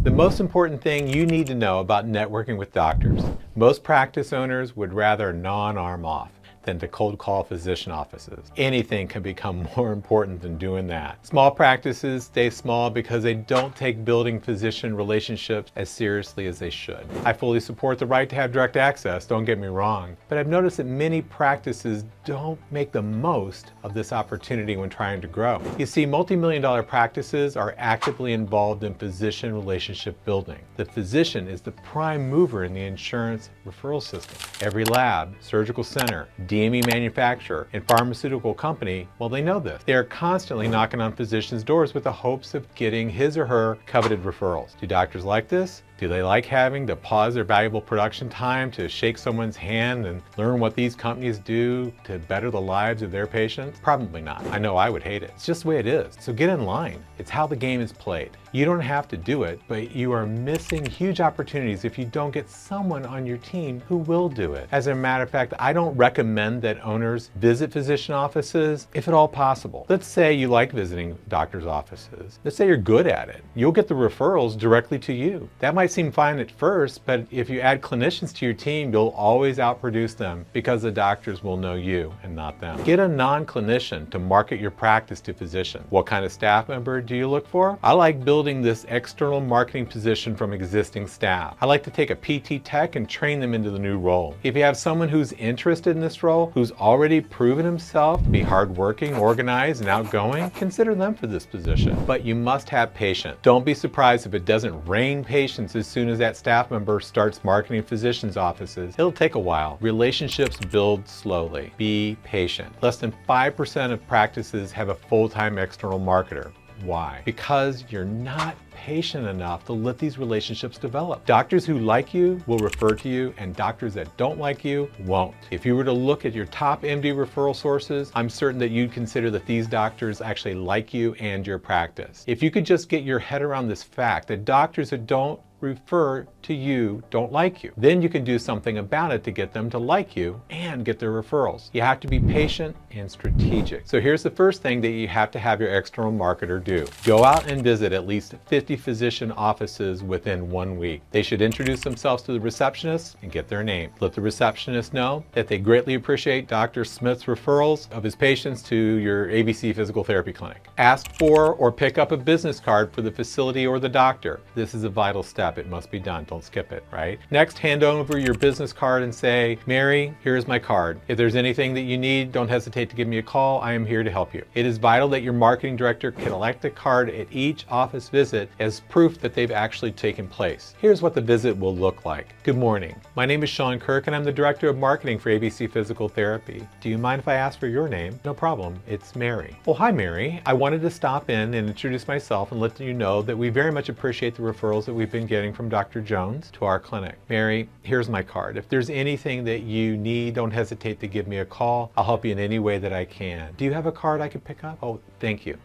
The most important thing you need to know about networking with doctors. Most practice owners would rather non-arm off than to cold call physician offices. Anything can become more important than doing that. Small practices stay small because they don't take building physician relationships as seriously as they should. I fully support the right to have direct access, don't get me wrong, but I've noticed that many practices don't make the most of this opportunity when trying to grow. You see, multi-million-dollar practices are actively involved in physician relationship building. The physician is the prime mover in the insurance referral system. Every lab, surgical center, DME manufacturer, and pharmaceutical company, well, they know this. They are constantly knocking on physicians' doors with the hopes of getting his or her coveted referrals. Do doctors like this? Do they like having to pause their valuable production time to shake someone's hand and learn what these companies do to better the lives of their patients? Probably not. I know I would hate it. It's just the way it is. So get in line. It's how the game is played. You don't have to do it, but you are missing huge opportunities if you don't get someone on your team who will do it. As a matter of fact, I don't recommend that owners visit physician offices if at all possible. Let's say you like visiting doctors' offices. Let's say you're good at it. You'll get the referrals directly to you. That might seem fine at first, but if you add clinicians to your team, you'll always outproduce them because the doctors will know you and not them. Get a non-clinician to market your practice to physicians. What kind of staff member do you look for? I like building this external marketing position from existing staff. I like to take a PT tech and train them into the new role. If you have someone who's interested in this role, who's already proven himself to be hardworking, organized, and outgoing, consider them for this position. But you must have patience. Don't be surprised if it doesn't rain patience as soon as that staff member starts marketing physicians' offices. It'll take a while. Relationships build slowly. Be patient. Less than 5% of practices have a full-time external marketer. Why? Because you're not patient enough to let these relationships develop. Doctors who like you will refer to you, and doctors that don't like you won't. If you were to look at your top MD referral sources, I'm certain that you'd consider that these doctors actually like you and your practice. If you could just get your head around this fact that doctors that don't refer to you don't like you, then you can do something about it to get them to like you and get their referrals. You have to be patient and strategic. So here's the first thing that you have to have your external marketer do. Go out and visit at least 50 physician offices within 1 week. They should introduce themselves to the receptionist and get their name. Let the receptionist know that they greatly appreciate Dr. Smith's referrals of his patients to your ABC physical therapy clinic. Ask for or pick up a business card for the facility or the doctor. This is a vital step. It must be done. Don't skip it, right? Next, hand over your business card and say, Mary, here's my card. If there's anything that you need, don't hesitate to give me a call. I am here to help you. It is vital that your marketing director collect a card at each office visit as proof that they've actually taken place. Here's what the visit will look like. Good morning. My name is Sean Kirk and I'm the Director of Marketing for ABC Physical Therapy. Do you mind if I ask for your name? No problem. It's Mary. Well, hi Mary. I wanted to stop in and introduce myself and let you know that we very much appreciate the referrals that we've been getting from Dr. Jones to our clinic. Mary, here's my card. If there's anything that you need, don't hesitate to give me a call. I'll help you in any way that I can. Do you have a card I could pick up? Oh, thank you.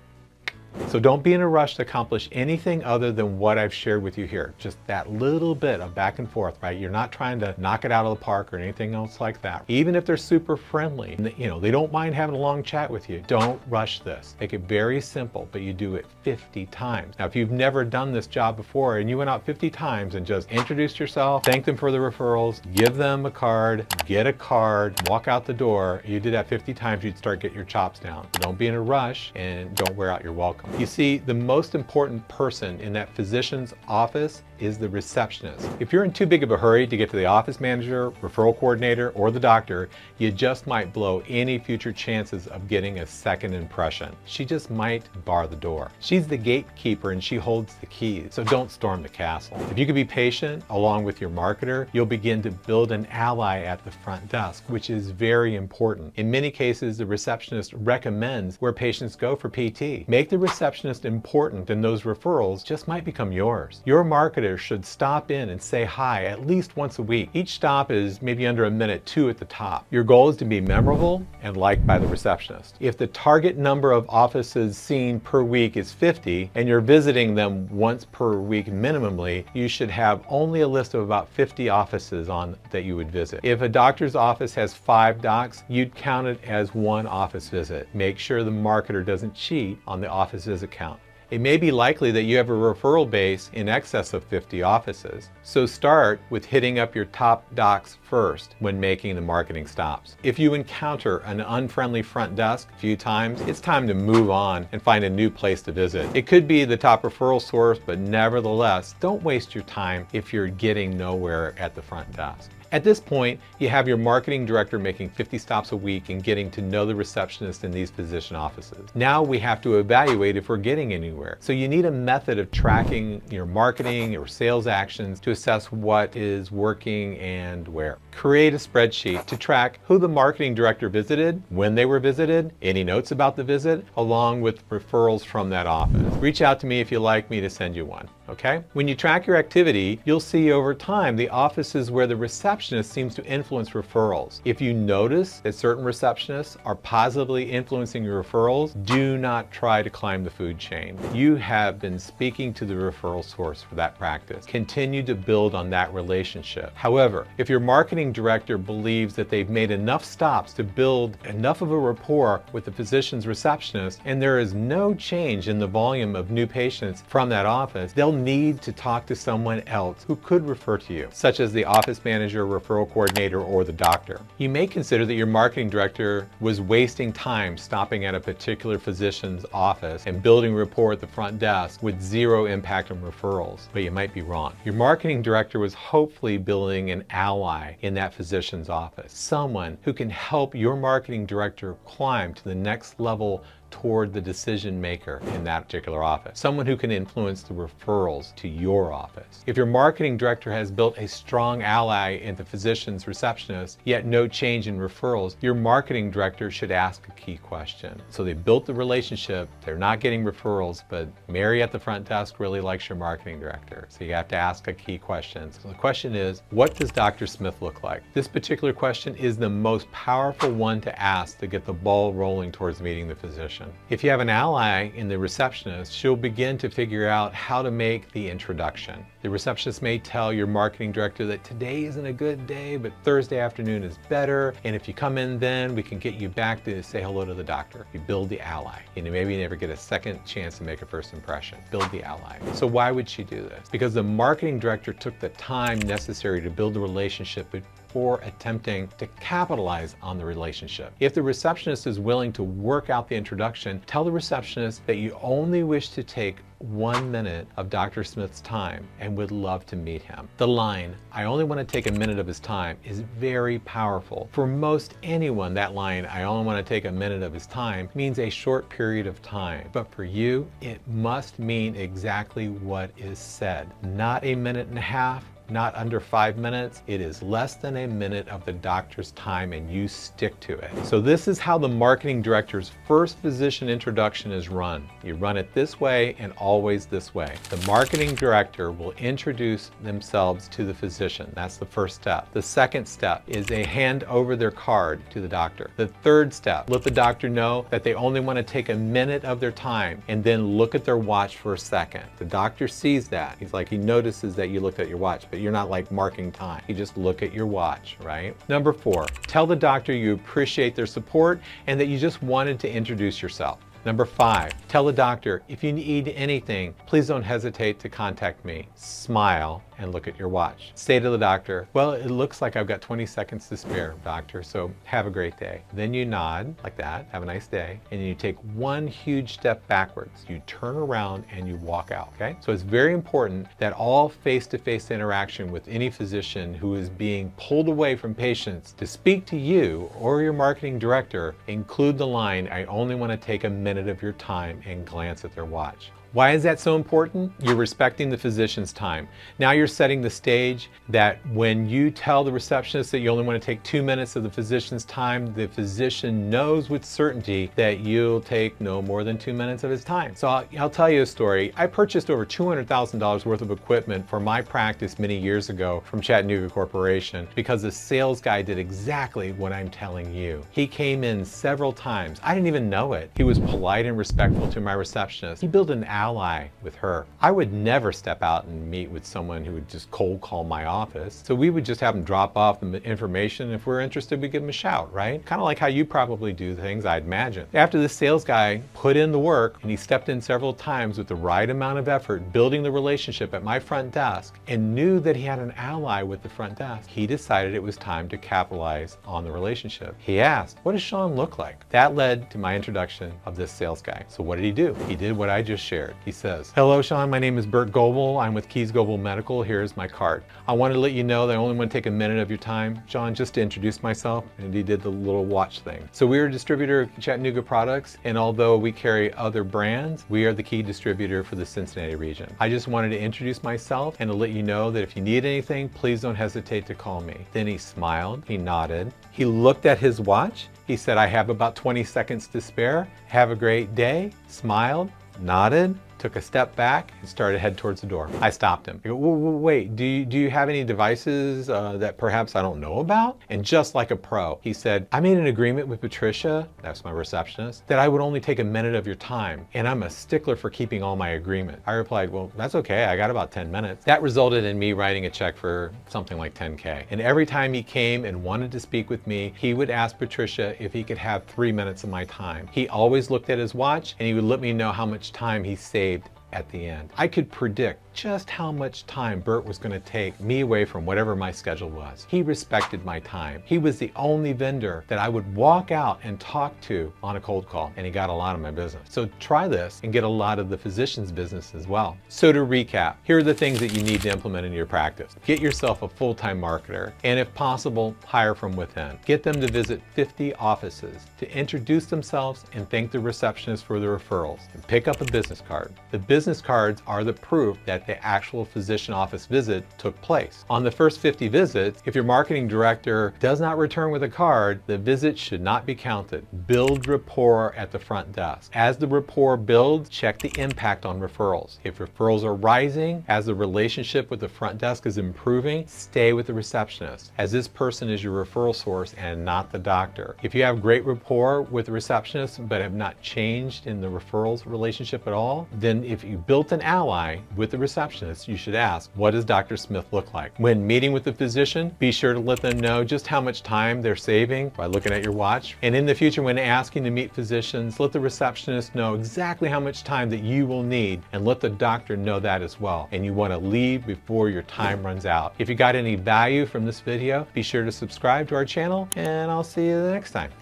So don't be in a rush to accomplish anything other than what I've shared with you here. Just that little bit of back and forth, right? You're not trying to knock it out of the park or anything else like that. Even if they're super friendly, they don't mind having a long chat with you. Don't rush this. Make it very simple, but you do it 50 times. Now, if you've never done this job before and you went out 50 times and just introduced yourself, thank them for the referrals, give them a card, get a card, walk out the door, you did that 50 times, you'd start getting your chops down. So don't be in a rush and don't wear out your welcome. You see, the most important person in that physician's office is the receptionist. If you're in too big of a hurry to get to the office manager, referral coordinator, or the doctor, you just might blow any future chances of getting a second impression. She just might bar the door. She's the gatekeeper and she holds the keys, so don't storm the castle. If you can be patient along with your marketer, you'll begin to build an ally at the front desk, which is very important. In many cases, the receptionist recommends where patients go for PT. Make the receptionist important and those referrals just might become yours. Your marketer should stop in and say hi at least once a week. Each stop is maybe under a minute, 2 at the top. Your goal is to be memorable and liked by the receptionist. If the target number of offices seen per week is 50 and you're visiting them once per week minimally, you should have only a list of about 50 offices on that you would visit. If a doctor's office has 5 docs, you'd count it as 1 office visit. Make sure the marketer doesn't cheat on the office visit count. It may be likely that you have a referral base in excess of 50 offices. So start with hitting up your top docs first when making the marketing stops. If you encounter an unfriendly front desk a few times, it's time to move on and find a new place to visit. It could be the top referral source, but nevertheless, don't waste your time if you're getting nowhere at the front desk. At this point, you have your marketing director making 50 stops a week and getting to know the receptionist in these physician offices. Now we have to evaluate if we're getting anywhere. So you need a method of tracking your marketing or sales actions to assess what is working and where. Create a spreadsheet to track who the marketing director visited, when they were visited, any notes about the visit, along with referrals from that office. Reach out to me if you'd like me to send you one. Okay? When you track your activity, you'll see over time the offices where the receptionist seems to influence referrals. If you notice that certain receptionists are positively influencing your referrals, do not try to climb the food chain. You have been speaking to the referral source for that practice. Continue to build on that relationship. However, if your marketing director believes that they've made enough stops to build enough of a rapport with the physician's receptionist and there is no change in the volume of new patients from that office, they'll need to talk to someone else who could refer to you, such as the office manager, referral coordinator, or the doctor. You may consider that your marketing director was wasting time stopping at a particular physician's office and building rapport at the front desk with zero impact on referrals, but you might be wrong. Your marketing director was hopefully building an ally in that physician's office, someone who can help your marketing director climb to the next level toward the decision maker in that particular office, someone who can influence the referrals to your office. If your marketing director has built a strong ally in the physician's receptionist, yet no change in referrals, your marketing director should ask a key question. So they built the relationship, they're not getting referrals, but Mary at the front desk really likes your marketing director. So you have to ask a key question. So the question is, what does Dr. Smith look like? This particular question is the most powerful one to ask to get the ball rolling towards meeting the physician. If you have an ally in the receptionist, she'll begin to figure out how to make the introduction. The receptionist may tell your marketing director that today isn't a good day, but Thursday afternoon is better. And if you come in then, we can get you back to say hello to the doctor. You build the ally. And maybe you never get a second chance to make a first impression. Build the ally. So why would she do this? Because the marketing director took the time necessary to build the relationship before attempting to capitalize on the relationship. If the receptionist is willing to work out the introduction, tell the receptionist that you only wish to take 1 minute of Dr. Smith's time and would love to meet him. The line, "I only want to take a minute of his time," is very powerful. For most anyone, that line, "I only want to take a minute of his time," means a short period of time. But for you, it must mean exactly what is said. Not a minute and a half, not under 5 minutes. It is less than a minute of the doctor's time and you stick to it. So this is how the marketing director's first physician introduction is run. You run it this way and always this way. The marketing director will introduce themselves to the physician. That's the first step. The second step is they hand over their card to the doctor. The third step, let the doctor know that they only want to take a minute of their time and then look at their watch for a second. The doctor sees that. He notices that you looked at your watch, but you're not like marking time. You just look at your watch, right? Number 4, tell the doctor you appreciate their support and that you just wanted to introduce yourself. Number 5, tell the doctor, if you need anything, please don't hesitate to contact me. Smile and look at your watch. Say to the doctor, "Well, it looks like I've got 20 seconds to spare, doctor, so have a great day." Then you nod like that, "Have a nice day," and then you take one huge step backwards. You turn around and you walk out, okay? So it's very important that all face-to-face interaction with any physician who is being pulled away from patients to speak to you or your marketing director include the line, "I only want to take a minute of your time," and glance at their watch. Why is that so important? You're respecting the physician's time. Now you're setting the stage that when you tell the receptionist that you only want to take 2 minutes of the physician's time, the physician knows with certainty that you'll take no more than 2 minutes of his time. So I'll tell you a story. I purchased over $200,000 worth of equipment for my practice many years ago from Chattanooga Corporation because the sales guy did exactly what I'm telling you. He came in several times. I didn't even know it. He was polite and respectful to my receptionist. He built an ally with her. I would never step out and meet with someone who would just cold call my office. So we would just have them drop off the information. If we're interested, we give them a shout, right? Kind of like how you probably do things, I'd imagine. After this sales guy put in the work and he stepped in several times with the right amount of effort, building the relationship at my front desk, and knew that he had an ally with the front desk, he decided it was time to capitalize on the relationship. He asked, what does Sean look like? That led to my introduction of this sales guy. So what did he do? He did what I just shared. He says, hello, Sean, my name is Bert Goebel. I'm with Keys Goebel Medical. Here's my card. I wanted to let you know that I only want to take a minute of your time, Sean, just to introduce myself. And he did the little watch thing. So we're a distributor of Chattanooga products, and although we carry other brands, we are the key distributor for the Cincinnati region. I just wanted to introduce myself and to let you know that if you need anything, please don't hesitate to call me. Then he smiled, he nodded, he looked at his watch, he said, I have about 20 seconds to spare. Have a great day. Smiled, nodded, took a step back, and started to head towards the door. I stopped him. I go, wait, do you have any devices that perhaps I don't know about? And just like a pro, he said, I made an agreement with Patricia, that's my receptionist, that I would only take a minute of your time, and I'm a stickler for keeping all my agreement. I replied, well, that's okay, I got about 10 minutes. That resulted in me writing a check for something like 10K. And every time he came and wanted to speak with me, he would ask Patricia if he could have 3 minutes of my time. He always looked at his watch, and he would let me know how much time he saved at the end. I could predict just how much time Bert was going to take me away from whatever my schedule was. He respected my time. He was the only vendor that I would walk out and talk to on a cold call, and he got a lot of my business. So try this and get a lot of the physician's business as well. So to recap, here are the things that you need to implement in your practice. Get yourself a full-time marketer, and if possible, hire from within. Get them to visit 50 offices to introduce themselves and thank the receptionist for the referrals. And pick up a business card. The business cards are the proof that the actual physician office visit took place. On the first 50 visits, if your marketing director does not return with a card, the visit should not be counted. Build rapport at the front desk. As the rapport builds, check the impact on referrals. If referrals are rising, as the relationship with the front desk is improving, stay with the receptionist, as this person is your referral source and not the doctor. If you have great rapport with the receptionist but have not changed in the referrals relationship at all, then if you built an ally with the receptionist, you should ask, what does Dr. Smith look like? When meeting with the physician, be sure to let them know just how much time they're saving by looking at your watch. And in the future, when asking to meet physicians, let the receptionist know exactly how much time that you will need, and let the doctor know that as well. And you want to leave before your time runs out. If you got any value from this video, be sure to subscribe to our channel, and I'll see you the next time.